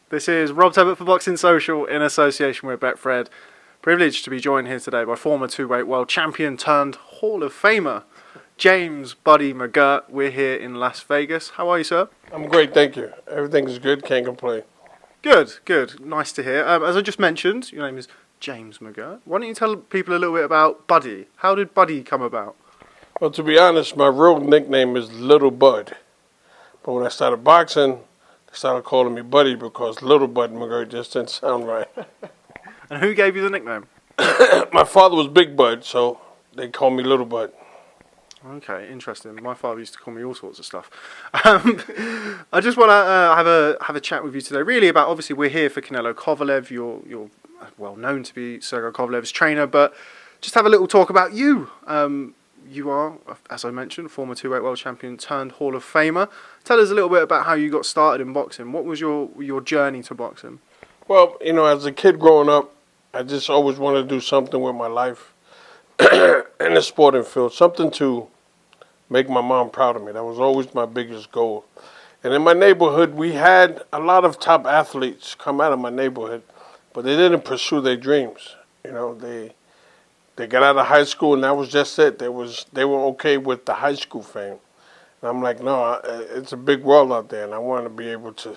This is Rob Tebbett for Boxing Social in association with Betfred. Privileged to be joined here today by former two-weight world champion turned Hall of Famer, James Buddy McGIRT. We're here in Las Vegas. How are you, sir? I'm great, thank you. Everything's good, can't complain. Good, good. Nice to hear. As I just mentioned, your name is James McGIRT. Why don't you tell people a little bit about Buddy? How did Buddy come about? Well, to be honest, my real nickname is Little Bud. But when I started boxing, they started calling me Buddy because Little Bud McGIRT just didn't sound right. And who gave you the nickname? My father was Big Bud, so they called me Little Bud. Okay, interesting. My father used to call me all sorts of stuff. I just want to have a chat with you today, really about, obviously we're here for CANELO-KOVALEV. You're well known to be Sergey Kovalev's trainer, but just have a little talk about you. You are, as I mentioned, former two-weight world champion turned Hall of Famer. Tell us a little bit about how you got started in boxing. What was your journey to boxing? Well, you know, as a kid growing up, I just always wanted to do something with my life in the sporting field, something to make my mom proud of me. That was always my biggest goal. And in my neighborhood, we had a lot of top athletes come out of my neighborhood, but they didn't pursue their dreams. You know, they got out of high school and that was just it. They were okay with the high school fame. And I'm like, no, it's a big world out there, and I want to be able to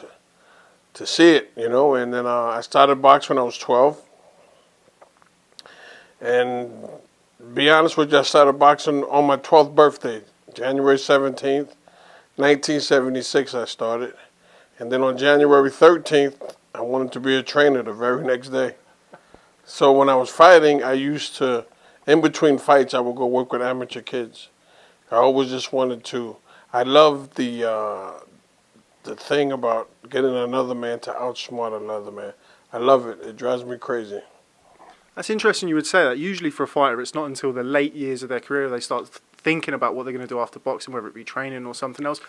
see it, you know. And then I started boxing when I was 12. And to be honest with you, I started boxing on my 12th birthday, January 17th, 1976 I started. And then on January 13th, I wanted to be a trainer the very next day. So when I was fighting, I used to, in between fights, I would go work with amateur kids. I always just wanted to, I love the thing about getting another man to outsmart another man. I love it. It drives me crazy. That's interesting you would say that. Usually for a fighter, it's not until the late years of their career they start thinking about what they're going to do after boxing, whether it be training or something else.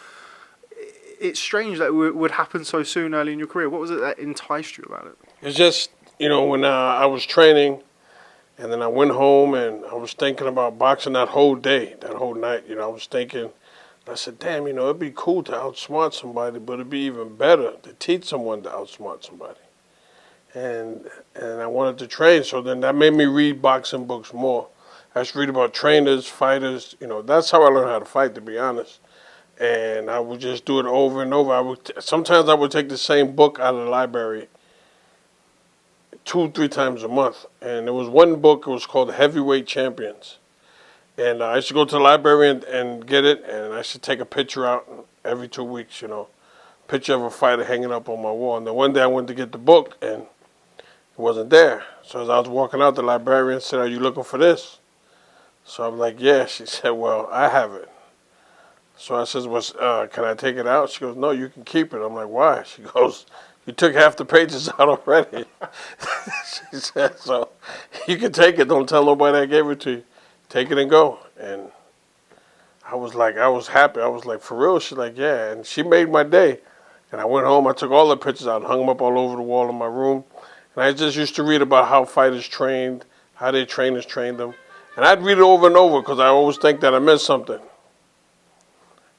It's strange that it would happen so soon early in your career. What was it that enticed you about it? It's just, you know, when I was training, and then I went home and I was thinking about boxing that whole day, that whole night. You know, I was thinking, I said, damn, you know, it'd be cool to outsmart somebody, but it'd be even better to teach someone to outsmart somebody. And I wanted to train, so then that made me read boxing books more. I used to read about trainers, fighters, you know, that's how I learned how to fight, to be honest. And I would just do it over and over. Sometimes I would take the same book out of the library 2-3 times a month. And there was one book, it was called Heavyweight Champions. And I used to go to the library and get it, and I used to take a picture out every 2 weeks, you know, picture of a fighter hanging up on my wall. And then one day I went to get the book, and it wasn't there. So as I was walking out, the librarian said, "Are you looking for this?" So I'm like, "Yeah." She said, "Well, I have it." So I says, "Well, can I take it out?" She goes, "No, you can keep it." I'm like, "Why?" She goes, "You took half the pages out already." She said, "So you can take it. Don't tell nobody I gave it to you. Take it and go." And I was happy. I was like, "For real?" She's like, "Yeah." And she made my day. And I went home. I took all the pictures out and hung them up all over the wall in my room. And I just used to read about how fighters trained, how their trainers trained them. And I'd read it over and over because I always think that I missed something.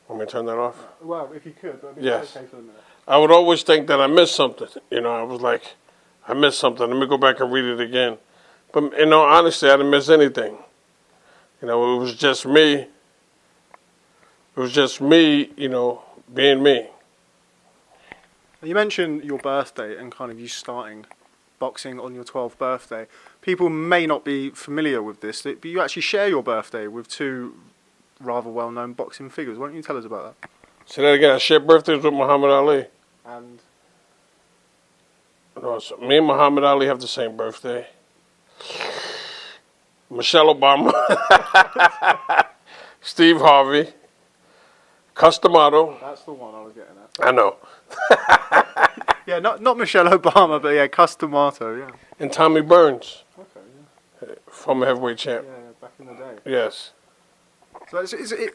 Want me to turn that off? Well, if you could, that'd be yes. okay for a minute. I would always think that I missed something. You know, I was like, I missed something. Let me go back and read it again. But, you know, honestly, I didn't miss anything. You know, it was just me. It was just me, you know, being me. You mentioned your birthday and kind of you starting boxing on your 12th birthday. People may not be familiar with this, but you actually share your birthday with two rather well-known boxing figures. Why don't you tell us about that? Say that again. I share birthdays with Muhammad Ali. And? No, so me and Muhammad Ali have the same birthday. Michelle Obama. Steve Harvey. Customato. That's the one I was getting at. I know. Yeah, not Michelle Obama, but yeah, Customato, yeah. And Tommy Burns. Okay, yeah. Former heavyweight champ. Yeah, back in the day. Yes. So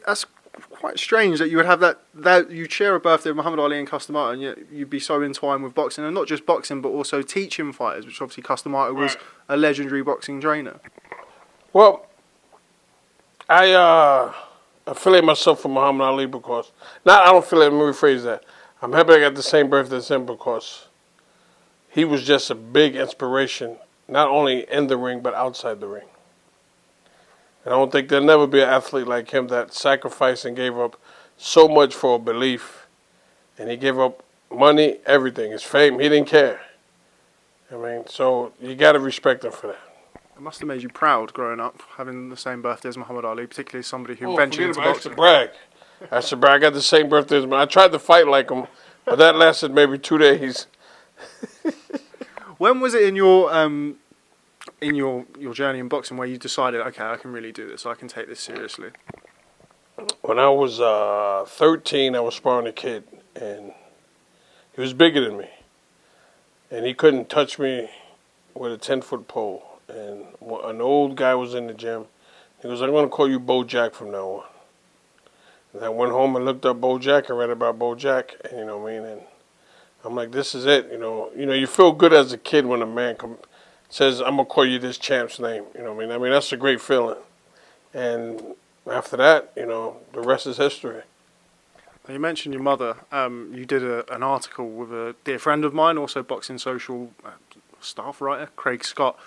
that's quite strange that you would have that you'd share a birthday with Muhammad Ali and Customato, and yet you'd be so entwined with boxing, and not just boxing, but also teaching fighters, which obviously Customato was a legendary boxing trainer. Well, I affiliate myself with Muhammad Ali because, I don't affiliate, let me rephrase that. I'm happy I got the same birthday as him because he was just a big inspiration, not only in the ring, but outside the ring. And I don't think there'll never be an athlete like him that sacrificed and gave up so much for a belief. And he gave up money, everything, his fame. He didn't care. I mean, so you got to respect him for that. It must have made you proud growing up, having the same birthday as Muhammad Ali, particularly somebody who Oh, ventured into I used boxing. to brag. I used to brag. I got the same birthday as him. I tried to fight like him, but that lasted maybe 2 days. When was it in your journey in boxing where you decided, okay, I can really do this, I can take this seriously? When I was 13, I was sparring a kid, and he was bigger than me. And he couldn't touch me with a 10-foot pole. And an old guy was in the gym. He goes, I'm going to call you Bo Jack from now on. And I went home and looked up Bo Jack and read about Bo Jack, and you know what I mean? And I'm like, this is it, you know. You feel good as a kid when a man says, I'm going to call you this champ's name, you know what I mean? I mean, that's a great feeling. And after that, the rest is history. You mentioned your mother. You did an article with a dear friend of mine, also Boxing Social staff writer, Craig Scott.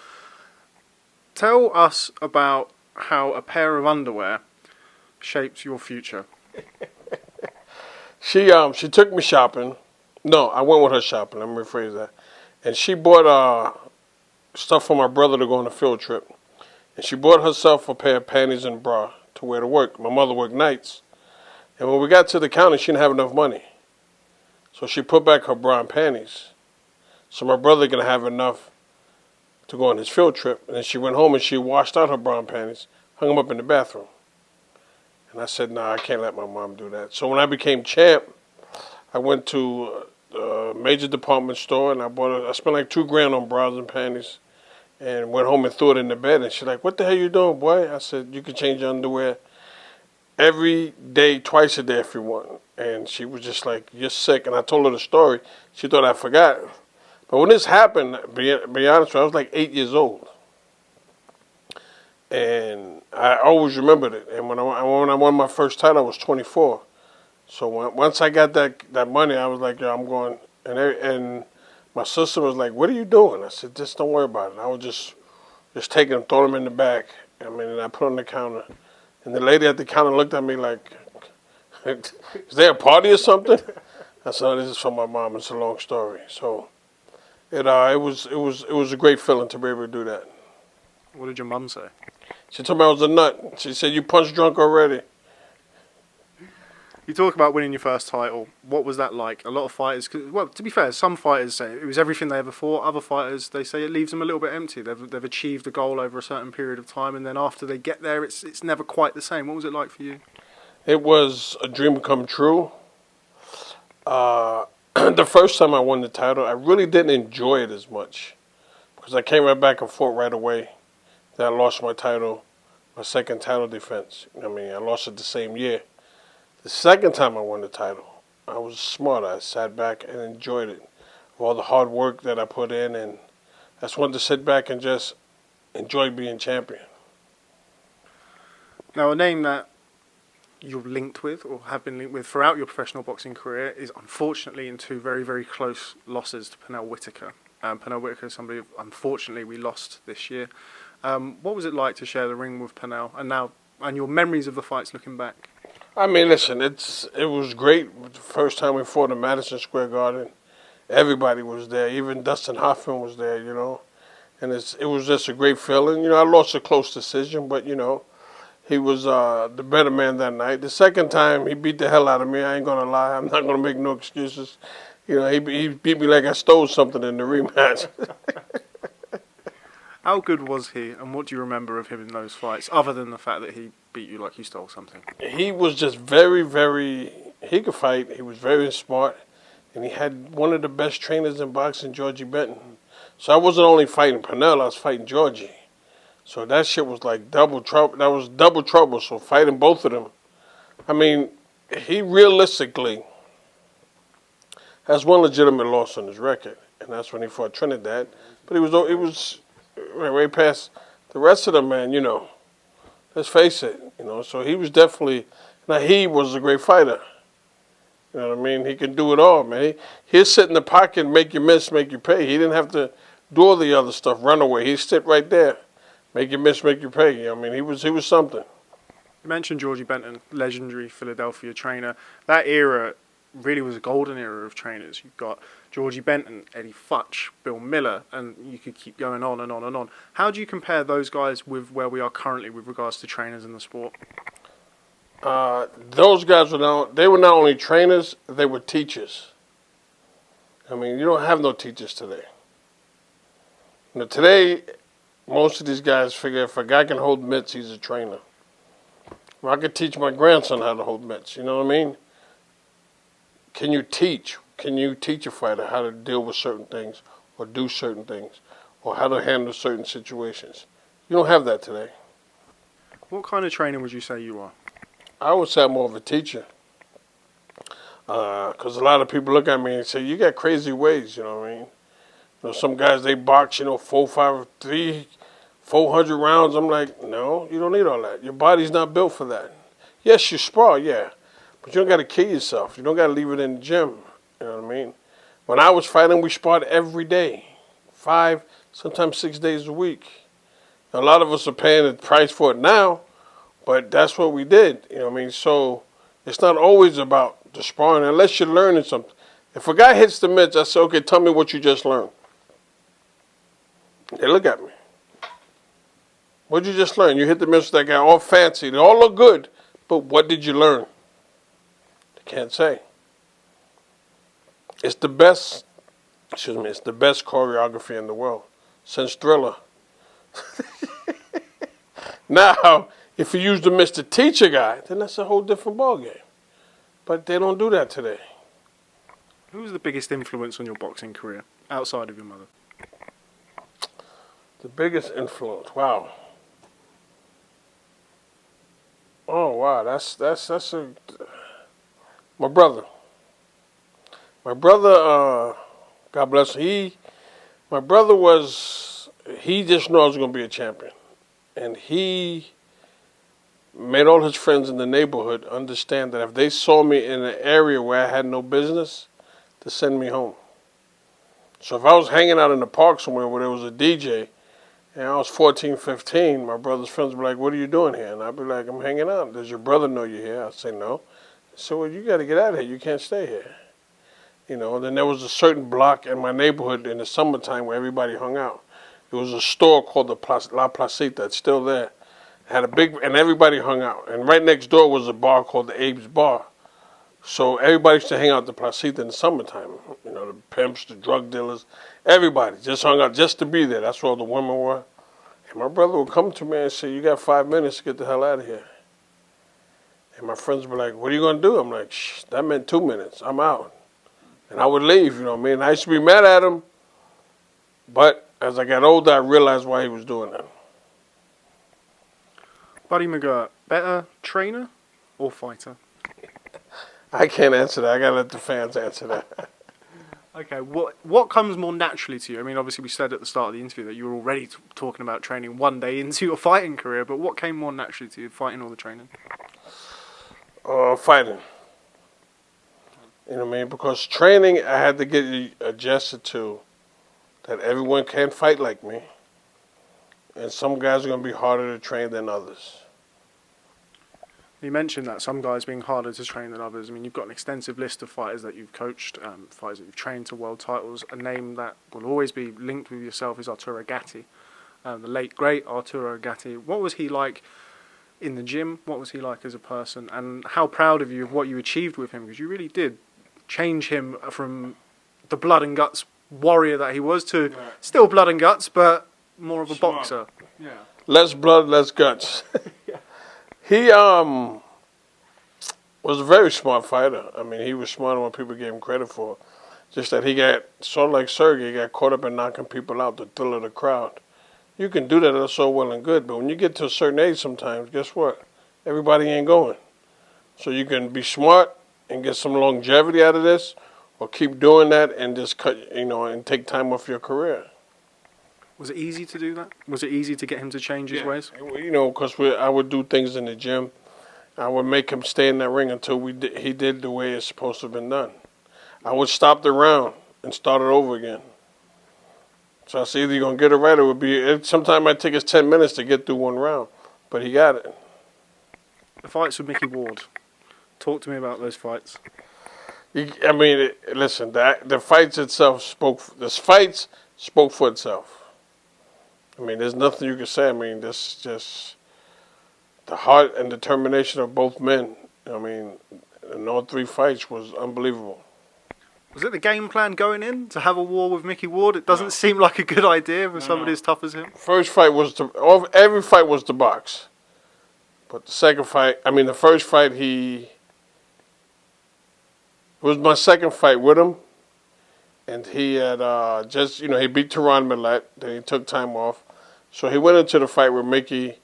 Tell us about how a pair of underwear shaped your future. She took me shopping. No, I went with her shopping. Let me rephrase that. And she bought stuff for my brother to go on a field trip. And she bought herself a pair of panties and bra to wear to work. My mother worked nights. And when we got to the counter, she didn't have enough money. So she put back her bra and panties. So my brother could have enough to go on his field trip. And then she went home and she washed out her bra and panties, hung them up in the bathroom. And I said, nah, I can't let my mom do that. So when I became champ, I went to a major department store and I spent like $2,000 on bras and panties and went home and threw it in the bed. And she's like, what the hell you doing, boy? I said, you can change your underwear every day, twice a day if you want. And she was just like, you're sick. And I told her the story. She thought I forgot. But when this happened, be honest with you, I was like 8 years old. And I always remembered it. And when I won my first title, I was 24. So once I got that money, I was like, yeah, I'm going. And my sister was like, what are you doing? I said, just don't worry about it. I was just take them, throw them in the bag. And I put them on the counter. And the lady at the counter looked at me like, is there a party or something? I said, oh, this is for my mom. It's a long story. So it was a great feeling to be able to do that. What did your mum say? She told me I was a nut. She said, you punch drunk already. You talk about winning your first title. What was that like? A lot of fighters, well, to be fair, some fighters say it was everything they ever fought. Other fighters, they say it leaves them a little bit empty. They've achieved a goal over a certain period of time, and then after they get there, it's never quite the same. What was it like for you? It was a dream come true. The first time I won the title, I really didn't enjoy it as much because I came right back and fought right away. Then I lost my title, my second title defense. I lost it the same year. The second time I won the title, I was smart. I sat back and enjoyed it. All the hard work that I put in, and I just wanted to sit back and just enjoy being champion. Now, a name that you're linked with or have been linked with throughout your professional boxing career is unfortunately in two very, very close losses to Whitaker. Pernell Whitaker is somebody, unfortunately, we lost this year. What was it like to share the ring with Pernell, and your memories of the fights looking back? Listen, it was great. The first time we fought in Madison Square Garden, everybody was there. Even Dustin Hoffman was there, And it was just a great feeling. I lost a close decision, but, he was the better man that night. The second time, he beat the hell out of me. I ain't going to lie. I'm not going to make no excuses. He beat me like I stole something in the rematch. How good was he, and what do you remember of him in those fights, other than the fact that he beat you like you stole something? He was just very, very... He could fight. He was very smart. And he had one of the best trainers in boxing, Georgie Benton. So I wasn't only fighting Pernell, I was fighting Georgie. So that shit was like double trouble. That was double trouble, so fighting both of them. He realistically has one legitimate loss on his record, and that's when he fought Trinidad. But it was way past the rest of them, man, let's face it, so he was definitely, now he was a great fighter, You know what I mean? He can do it all, man. He'll sit in the pocket and make you miss, make you pay. He didn't have to do all the other stuff, run away. He'd sit right there, make you miss, make you pay. You know what I mean? He was something. You mentioned Georgie Benton, legendary Philadelphia trainer. That era really was a golden era of trainers. You've got Georgie Benton, Eddie Futch, Bill Miller, and you could keep going on and on and on. How do you compare those guys with where we are currently with regards to trainers in the sport? Those guys were not only trainers, they were teachers. I mean, you don't have no teachers today. You know, today, most of these guys figure if a guy can hold mitts, he's a trainer. Well, I could teach my grandson how to hold mitts, you know what I mean? Can you teach a fighter how to deal with certain things or do certain things or how to handle certain situations? You don't have that today. What kind of trainer would you say you are? I would say I'm more of a teacher. Because a lot of people look at me and say, you got crazy ways, you know what I mean? You know, some guys, they box, 400 rounds. I'm like, no, you don't need all that. Your body's not built for that. Yes, you spar, yeah. But you don't got to kill yourself. You don't got to leave it in the gym. You know what I mean? When I was fighting, we sparred every day. 5, sometimes 6 days a week. A lot of us are paying the price for it now, but that's what we did. You know what I mean? So it's not always about the sparring unless you're learning something. If a guy hits the mitts, I say, okay, tell me what you just learned. They look at me. What did you just learn? You hit the mitts with that guy, all fancy. They all look good, but what did you learn? They can't say. It's the best choreography in the world since Thriller. Now, if you use the mitts to teach a guy, then that's a whole different ballgame. But they don't do that today. Who was the biggest influence on your boxing career outside of your mother? The biggest influence, wow. Oh wow, that's my brother. My brother, God bless him. My brother he just knew I was going to be a champion, and he made all his friends in the neighborhood understand that if they saw me in an area where I had no business, to send me home. So if I was hanging out in the park somewhere where there was a DJ, and I was 14, 15, my brother's friends would be like, what are you doing here? And I'd be like, I'm hanging out. Does your brother know you're here? I'd say, no. So well, you got to get out of here. You can't stay here. You know, then there was a certain block in my neighborhood in the summertime where everybody hung out. There was a store called La Placita. It's still there. And everybody hung out. And right next door was a bar called the Abe's Bar. So everybody used to hang out at the Placita in the summertime. You know, the pimps, the drug dealers, everybody just hung out just to be there. That's where all the women were. And my brother would come to me and say, you got 5 minutes to get the hell out of here. And my friends would be like, what are you going to do? I'm like, shh, that meant 2 minutes. I'm out. And I would leave, you know what I mean? I used to be mad at him. But as I got older, I realized why he was doing that. Buddy McGIRT, better trainer or fighter? I can't answer that. I got to let the fans answer that. Okay, what comes more naturally to you? I mean, obviously we said at the start of the interview that you were already talking about training one day into your fighting career, but what came more naturally to you, fighting or the training? Fighting. You know what I mean? Because training, I had to get adjusted to that everyone can't fight like me. And some guys are going to be harder to train than others. You mentioned that some guys being harder to train than others. I mean, you've got an extensive list of fighters that you've coached, fighters that you've trained to world titles. A name that will always be linked with yourself is Arturo Gatti, the late, great Arturo Gatti. What was he like in the gym? What was he like as a person? And how proud of you of what you achieved with him? Because you really did change him from the blood and guts warrior that he was to still blood and guts, but more of a boxer. Yeah. Less blood, less guts. Yeah. He was a very smart fighter. I mean, he was smarter than what people gave him credit for. Just that he got, sort of like Sergey, he got caught up in knocking people out, the thrill of the crowd. You can do that, that's so well and good, but when you get to a certain age sometimes, guess what? Everybody ain't going. So you can be smart and get some longevity out of this, or keep doing that and just cut, and take time off your career. Was it easy to do that? Was it easy to get him to change his ways? Because I would do things in the gym, I would make him stay in that ring until he did the way it's supposed to have been done. I would stop the round and start it over again. So I said, either you're going to get it right, or it would be. Sometimes it might take us 10 minutes to get through one round, but he got it. The fights with Mickey Ward. Talk to me about those fights. Listen, the fights itself spoke for itself. There's nothing you can say. This just the heart and determination of both men. In all 3 fights was unbelievable. Was it the game plan going in to have a war with Mickey Ward? It doesn't seem like a good idea with somebody as tough as him. First fight was every fight was to box, but the second fight, the first fight it was my second fight with him, and he had he beat Teron Millette, then he took time off, so he went into the fight with Mickey,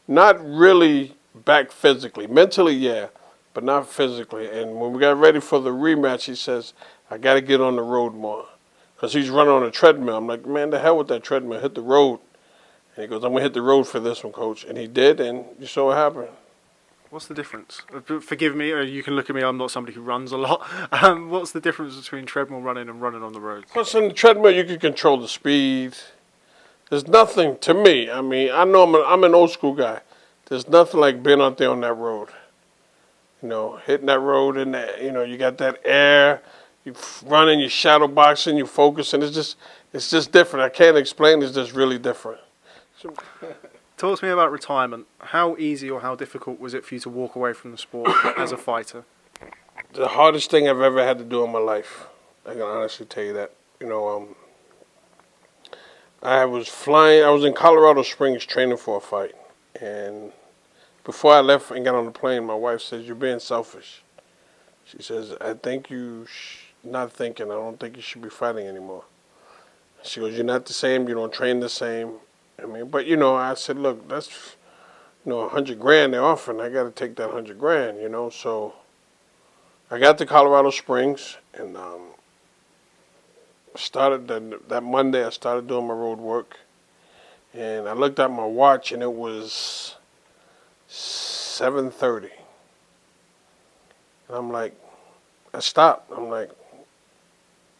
not really back physically, mentally yeah, but not physically. And when we got ready for the rematch, he says, I got to get on the road more. Because he's running on a treadmill. I'm like, man, the hell with that treadmill. Hit the road. And he goes, I'm going to hit the road for this one, coach. And he did, and you saw what happened. What's the difference? Forgive me, or you can look at me, I'm not somebody who runs a lot. What's the difference between treadmill running and running on the road? Because in the treadmill, you can control the speed. There's nothing, to me, I know I'm an old school guy. There's nothing like being out there on that road. Hitting that road, and you got that air. You running, you shadow boxing, you focusing. It's just different. I can't explain. It's just really different. Talk to me about retirement. How easy or how difficult was it for you to walk away from the sport as a fighter? The hardest thing I've ever had to do in my life. I can honestly tell you that. I was in Colorado Springs training for a fight, and before I left and got on the plane, my wife says, "You're being selfish." She says, "I think you not thinking. I don't think you should be fighting anymore." She goes, "You're not the same. You don't train the same." But I said, "Look, that's $100,000 they're offering. I got to take that $100,000." So I got to Colorado Springs, and started that Monday. I started doing my road work, and I looked at my watch, and it was 7:30. And I'm like, I stopped. I'm like,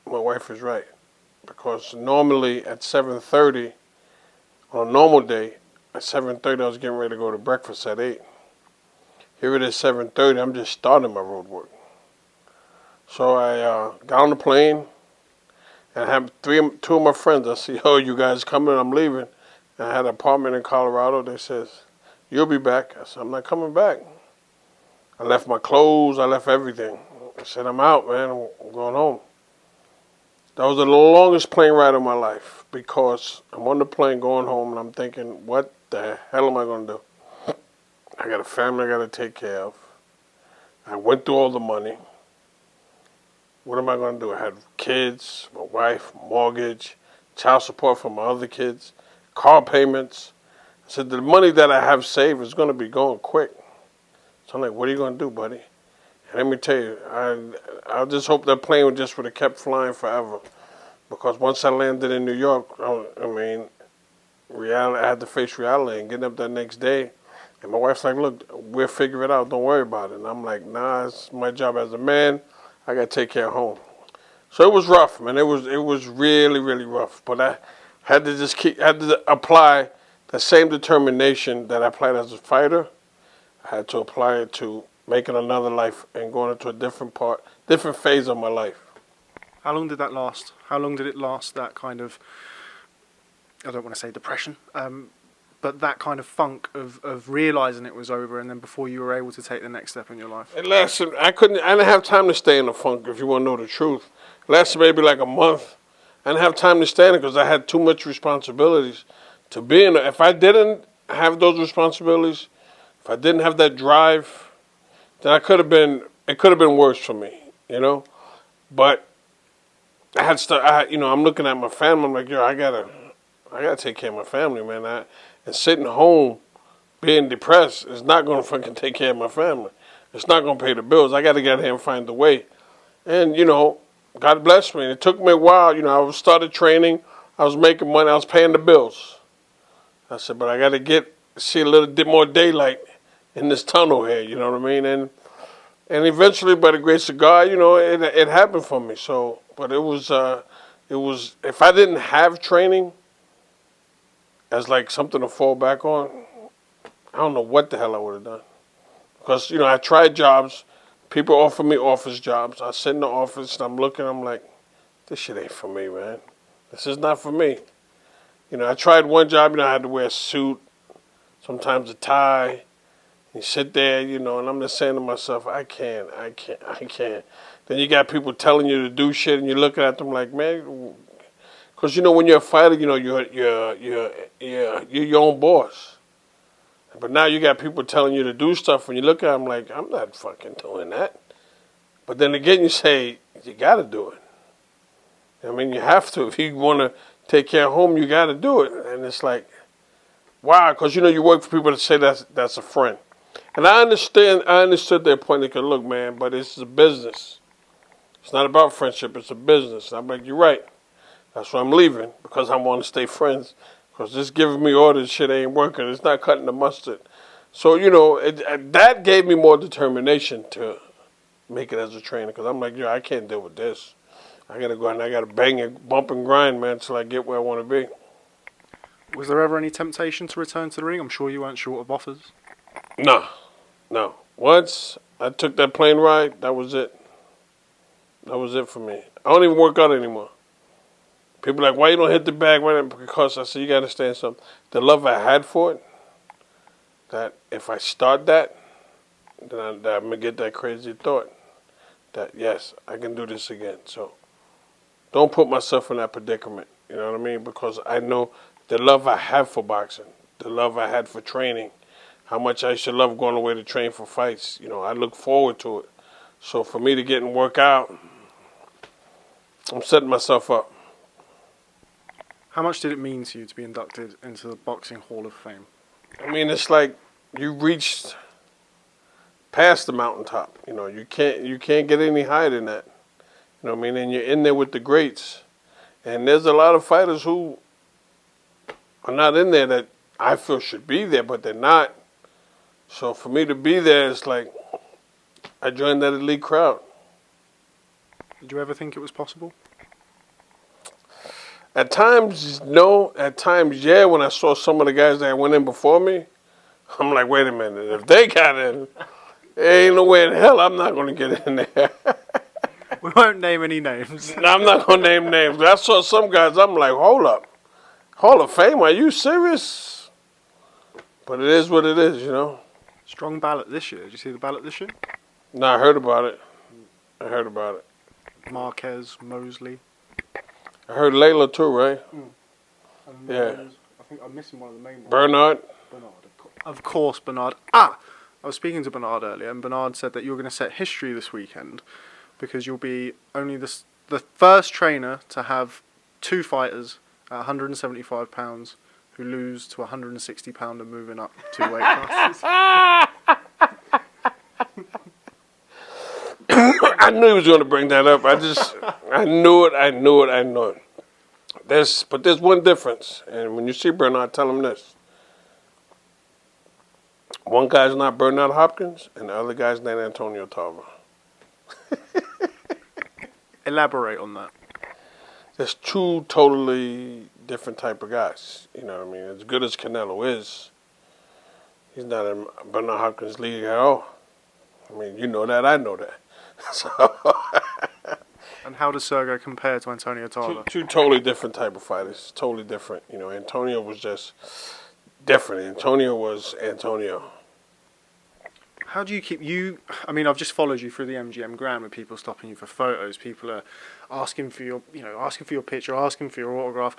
my wife is right. Because normally at 7:30, on a normal day, at 7:30 I was getting ready to go to breakfast at 8. Here it is 7:30, I'm just starting my road work. So I got on the plane, and I had two of my friends. I said, "Oh, you guys coming? I'm leaving." And I had an apartment in Colorado. They says, "You'll be back." I said, "I'm not coming back." I left my clothes, I left everything. I said, "I'm out, man, I'm going home." That was the longest plane ride of my life, because I'm on the plane going home and I'm thinking, what the hell am I going to do? I got a family I got to take care of. I went through all the money. What am I going to do? I had kids, my wife, mortgage, child support for my other kids, car payments. I said, the money that I have saved is going to be going quick. So I'm like, what are you going to do, buddy? And let me tell you, I just hope that plane would have kept flying forever. Because once I landed in New York, reality, I had to face reality, and getting up that next day. And my wife's like, "Look, we'll figure it out. Don't worry about it." And I'm like, "Nah, it's my job as a man. I got to take care of home." So it was rough, man. It was really, really rough. But I had to apply the same determination that I applied as a fighter. I had to apply it to making another life and going into a different phase of my life. How long did that last? How long did it last, that kind of, I don't want to say depression, but that kind of funk of realising it was over, and then before you were able to take the next step in your life? It lasted, I didn't have time to stay in the funk, if you want to know the truth. It lasted maybe like a month. I didn't have time to stay in it because I had too much responsibilities to be in it. If I didn't have those responsibilities, if I didn't have that drive, then it could have been worse for me, But I'm looking at my family. I'm like, I gotta take care of my family, man. And sitting home, being depressed is not gonna fucking take care of my family. It's not gonna pay the bills. I gotta get here and find a way. And God bless me. It took me a while. I started training. I was making money. I was paying the bills. I said, but I gotta see a little bit more daylight in this tunnel here. You know what I mean? And eventually, by the grace of God, you know, it happened for me. So, but it was if I didn't have training as like something to fall back on, I don't know what the hell I would have done. Because, you know, I tried jobs. People offer me office jobs. I sit in the office and I'm looking, I'm like, this shit ain't for me, man. This is not for me. You know, I tried one job, you know, I had to wear a suit, sometimes a tie. You sit there, you know, and I'm just saying to myself, I can't. Then you got people telling you to do shit and you're looking at them like, man, because, you know, when you're a fighter, you know, you're your own boss. But now you got people telling you to do stuff, and you look at them like, I'm not fucking doing that. But then again, you say, you got to do it. I mean, you have to. If you want to take care of home, you got to do it. And it's like, wow, because, you know, you work for people that say that's a friend. And I understood their point. They could look, man, but it's a business. It's not about friendship. It's a business. And I'm like, you're right. That's why I'm leaving, because I want to stay friends. Because just giving me orders, shit ain't working. It's not cutting the mustard. So, you know, that gave me more determination to make it as a trainer. Because I'm like, yo, I can't deal with this. I got to go out and I got to bang and bump and grind, man, until I get where I want to be. Was there ever any temptation to return to the ring? I'm sure you weren't short of offers. No. Once I took that plane ride, that was it. That was it for me. I don't even work out anymore. People are like, why you don't hit the bag? Because I said, you got to understand something. The love I had for it, that if I start that, then I'm going to get that crazy thought that, yes, I can do this again. So don't put myself in that predicament, you know what I mean? Because I know the love I have for boxing, the love I had for training, how much I used to love going away to train for fights. You know, I look forward to it. So for me to get and work out, I'm setting myself up. How much did it mean to you to be inducted into the Boxing Hall of Fame? I mean, it's like you reached past the mountaintop. You know, you can't get any higher than that. You know what I mean? And you're in there with the greats. And there's a lot of fighters who are not in there that I feel should be there, but they're not. So for me to be there, it's like I joined that elite crowd. Did you ever think it was possible? At times, no. At times, yeah. When I saw some of the guys that went in before me, I'm like, wait a minute. If they got in, there ain't no way in hell I'm not going to get in there. We won't name any names. No, I'm not going to name names. I saw some guys, I'm like, hold up. Hall of Fame, are you serious? But it is what it is, you know. Strong ballot this year. Did you see the ballot this year? No, I heard about it. Marquez, Mosley. I heard Layla too, right? Yeah. I think I'm missing one of the main ones. Bernard. Of course, Bernard. I was speaking to Bernard earlier, and Bernard said that you're going to set history this weekend because you'll be only the first trainer to have two fighters at 175 pounds who lose to 160 pound and moving up two weight classes. I knew he was going to bring that up. I knew it. There's one difference. And when you see Bernard, tell him this. One guy's not Bernard Hopkins, and the other guy's not Antonio Tarver. Elaborate on that. There's two totally different type of guys. You know what I mean? As good as Canelo is, he's not in Bernard Hopkins' league at all. I mean, you know that, I know that. So and how does Sergio compare to Antonio Tarver? Two totally different type of fighters. Totally different. You know, Antonio was just different. Antonio was Antonio. How do you keep I mean, I've just followed you through the MGM Grand with people stopping you for photos. People are asking for your picture, asking for your autograph.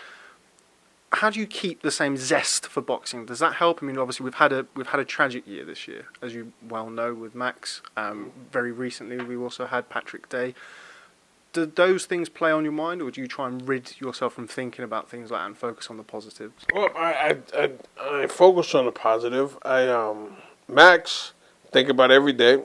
How do you keep the same zest for boxing? Does that help? I mean, obviously we've had a tragic year this year, as you well know, with Max. Very recently, we also had Patrick Day. Do those things play on your mind, or do you try and rid yourself from thinking about things like that and focus on the positives? Well, I focus on the positive. Max, think about every day.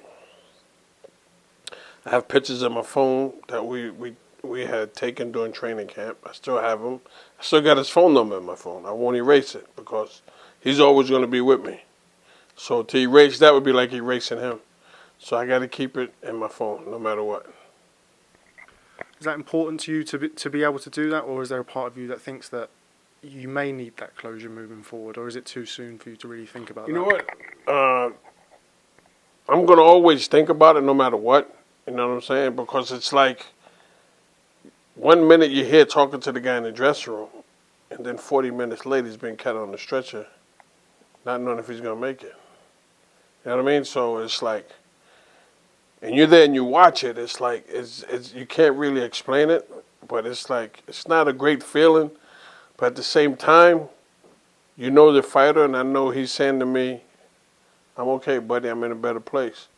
I have pictures on my phone that we had taken during training camp. I still have them. I still got his phone number in my phone. I won't erase it because he's always going to be with me. So to erase that would be like erasing him. So I got to keep it in my phone no matter what. Is that important to you to be able to do that, or is there a part of you that thinks that you may need that closure moving forward, or is it too soon for you to really think about that? You know what? I'm going to always think about it no matter what. You know what I'm saying? Because it's like 1 minute you're here talking to the guy in the dressing room, and then 40 minutes later he's being carried on the stretcher, not knowing if he's going to make it. You know what I mean? So it's like, and you're there and you watch it, it's like, it's you can't really explain it, but it's like, it's not a great feeling. But at the same time, you know the fighter, and I know he's saying to me, I'm okay, buddy, I'm in a better place.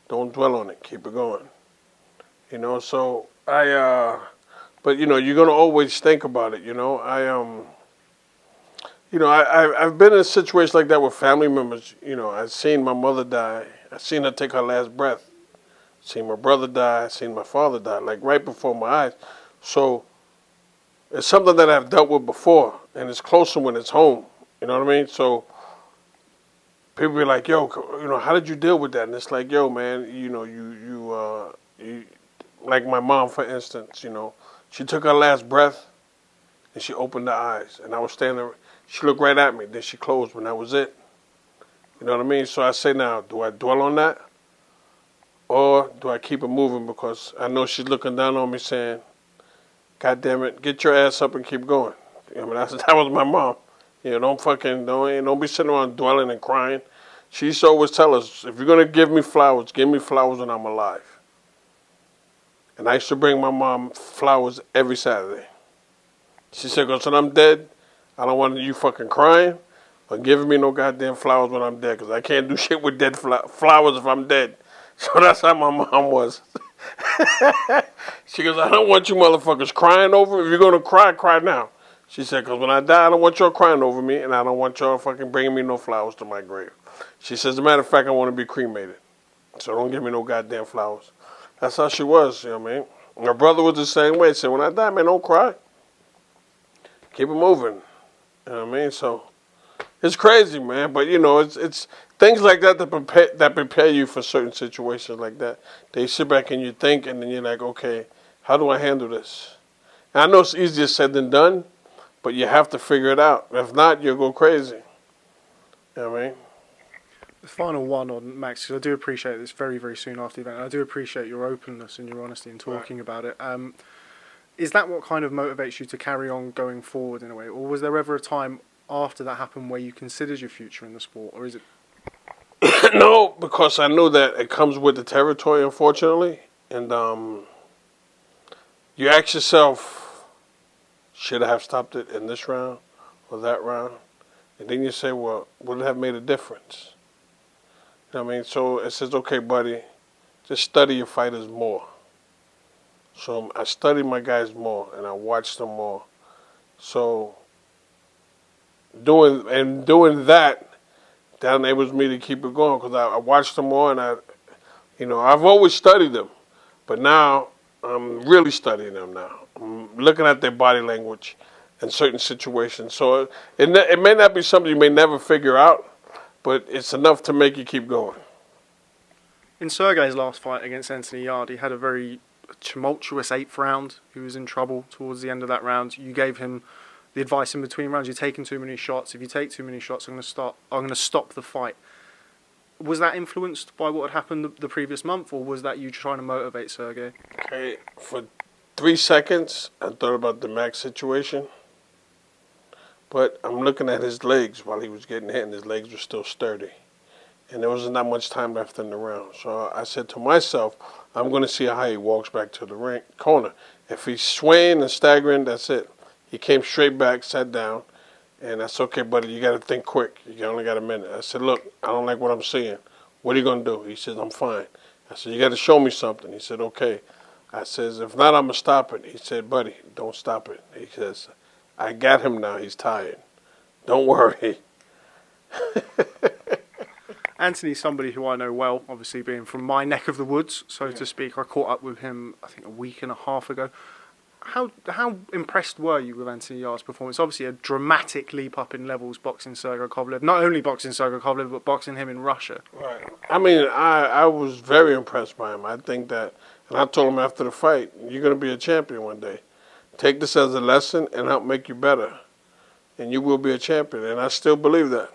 Don't dwell on it, keep it going. You know, so but you know, you're gonna always think about it. You know, I've been in a situation like that with family members. You know, I've seen my mother die. I've seen her take her last breath. I've seen my brother die. I've seen my father die, like right before my eyes. So it's something that I've dealt with before, and it's closer when it's home. You know what I mean? So people be like, "Yo, you know, how did you deal with that?" And it's like, "Yo, man, you know, you like my mom, for instance. You know, she took her last breath, and she opened her eyes, and I was standing there. She looked right at me, then she closed, and that was it. You know what I mean? So I say now, do I dwell on that, or do I keep it moving? Because I know she's looking down on me, saying, God damn it, get your ass up and keep going. I mean, that was my mom. You know, don't be sitting around dwelling and crying. She used to always tell us, if you're going to give me flowers when I'm alive. And I used to bring my mom flowers every Saturday. She said, because when I'm dead, I don't want you fucking crying or giving me no goddamn flowers when I'm dead, because I can't do shit with dead flowers if I'm dead. So that's how my mom was. She goes, I don't want you motherfuckers crying over me. If you're going to cry, cry now. She said, because when I die, I don't want y'all crying over me, and I don't want y'all fucking bringing me no flowers to my grave. She says, as a matter of fact, I want to be cremated. So don't give me no goddamn flowers. That's how she was, you know what I mean? My brother was the same way. He said, when I die, man, don't cry. Keep it moving. You know what I mean? So it's crazy, man. But, you know, it's things like that that prepare you for certain situations like that. They sit back and you think, and then you're like, okay, how do I handle this? And I know it's easier said than done, but you have to figure it out. If not, you'll go crazy. You know what I mean? The final one on Max, because I do appreciate this very, very soon after the event. I do appreciate your openness and your honesty in talking about it. Is that what kind of motivates you to carry on going forward in a way? Or was there ever a time after that happened where you considered your future in the sport? Or is it... No, because I knew that it comes with the territory, unfortunately. And you ask yourself, should I have stopped it in this round or that round? And then you say, well, would it have made a difference? You know what I mean? So it says, okay, buddy, just study your fighters more. So I studied my guys more, and I watched them more. So doing that enables me to keep it going, because I watched them more, and I've always studied them, but now I'm really studying them now. I'm looking at their body language in certain situations. So it may not be something you may never figure out, but it's enough to make you keep going. In Sergey's last fight against Anthony Yarde, he had a very tumultuous 8th round. He was in trouble towards the end of that round. You gave him the advice in between rounds, you're taking too many shots. If you take too many shots, I'm going to stop the fight. Was that influenced by what had happened the previous month, or was that you trying to motivate Sergey? Okay, for 3 seconds, I thought about the Max situation. But I'm looking at his legs while he was getting hit, and his legs were still sturdy. And there wasn't that much time left in the round. So I said to myself, I'm going to see how he walks back to the corner. If he's swaying and staggering, that's it. He came straight back, sat down, and I said, okay, buddy, you got to think quick. You only got a minute. I said, look, I don't like what I'm seeing. What are you going to do? He said, I'm fine. I said, you got to show me something. He said, okay. I says, if not, I'm going to stop it. He said, buddy, don't stop it. He says, I got him now. He's tired. Don't worry. Anthony's somebody who I know well, obviously being from my neck of the woods, so to speak. I caught up with him, I think, a week and a half ago. how impressed were you with Anthony Yarde's performance? Obviously, a dramatic leap up in levels boxing Sergey Kovalev. Not only boxing Sergey Kovalev, but boxing him in Russia. Right. I mean, I was very impressed by him. I think that, and I told him after the fight, you're going to be a champion one day. Take this as a lesson and help make you better, and you will be a champion. And I still believe that.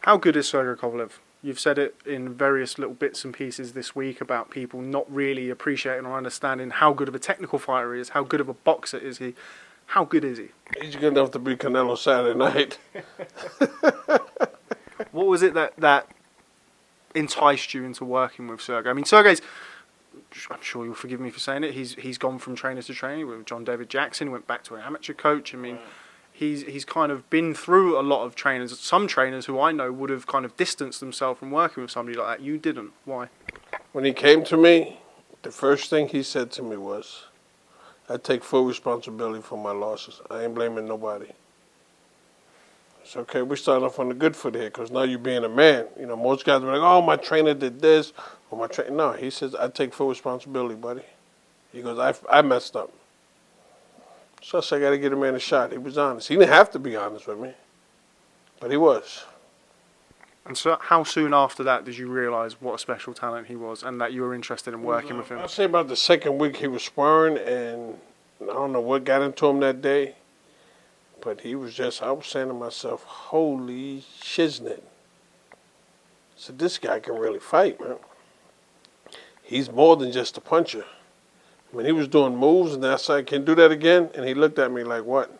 How good is Sergey Kovalev? You've said it in various little bits and pieces this week about people not really appreciating or understanding how good of a technical fighter he is, how good of a boxer is he. How good is he? He's good enough to beat Canelo Saturday night. What was it that enticed you into working with Sergey? I mean, Sergey's, I'm sure you'll forgive me for saying it, he's gone from trainer to trainer with John David Jackson, went back to an amateur coach. I mean, he's kind of been through a lot of trainers. Some trainers who I know would have kind of distanced themselves from working with somebody like that. You didn't. Why? When he came to me, the first thing he said to me was, I take full responsibility for my losses. I ain't blaming nobody. It's okay, we're starting off on the good foot here because now you're being a man. You know, most guys are like, oh, my trainer did this. Or my trainer. No, he says, I take full responsibility, buddy. He goes, I messed up. So I said, I got to give the man a shot. He was honest. He didn't have to be honest with me, but he was. And so how soon after that did you realise what a special talent he was and that you were interested in working with him? I'd say about the second week he was sparring, and I don't know what got into him that day, but he was just, I was saying to myself, holy shiznit. So this guy can really fight, man. He's more than just a puncher. I mean, he was doing moves, and then I said, can you do that again? And he looked at me like, what?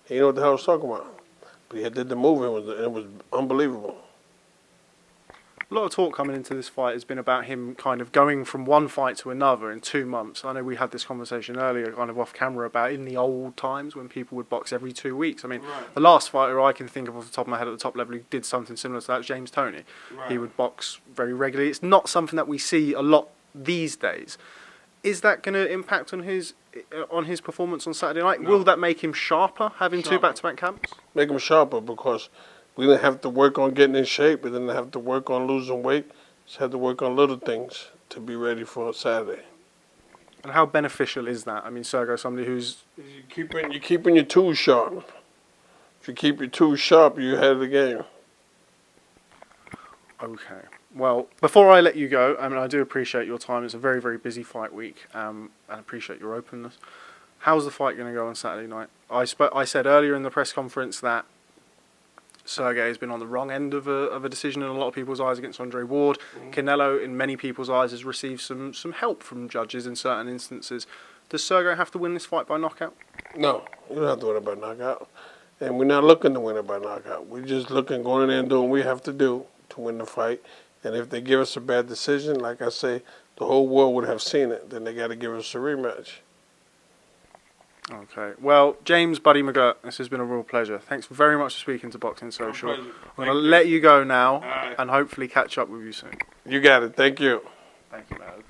He didn't know what the hell I was talking about. But he did the move, and it was unbelievable. A lot of talk coming into this fight has been about him kind of going from one fight to another in 2 months. I know we had this conversation earlier, kind of off camera, about in the old times when people would box every 2 weeks. I mean, the last fighter I can think of off the top of my head at the top level who did something similar to that was James Toney. He would box very regularly. It's not something that we see a lot these days. Is that going to impact on his performance on Saturday night? No. Will that make him sharper, having two back-to-back camps? Make him sharper because we didn't have to work on getting in shape. We didn't have to work on losing weight. Just had to work on little things to be ready for Saturday. And how beneficial is that? I mean, Sergey, somebody who's... You're keeping your tools sharp. If you keep your tools sharp, you're ahead of the game. Okay. Well, before I let you go, I mean, I do appreciate your time. It's a very, very busy fight week, and I appreciate your openness. How's the fight going to go on Saturday night? I said earlier in the press conference that Sergey has been on the wrong end of a decision in a lot of people's eyes against Andre Ward. Canelo, in many people's eyes, has received some help from judges in certain instances. Does Sergey have to win this fight by knockout? No, you don't have to win it by knockout. And we're not looking to win it by knockout. We're just looking, going in there and doing what we have to do to win the fight. And if they give us a bad decision, like I say, the whole world would have seen it. Then they got to give us a rematch. Okay. Well, James Buddy McGIRT, this has been a real pleasure. Thanks very much for speaking to Boxing Social. I'm going to let you go now and hopefully catch up with you soon. You got it. Thank you. Thank you, man.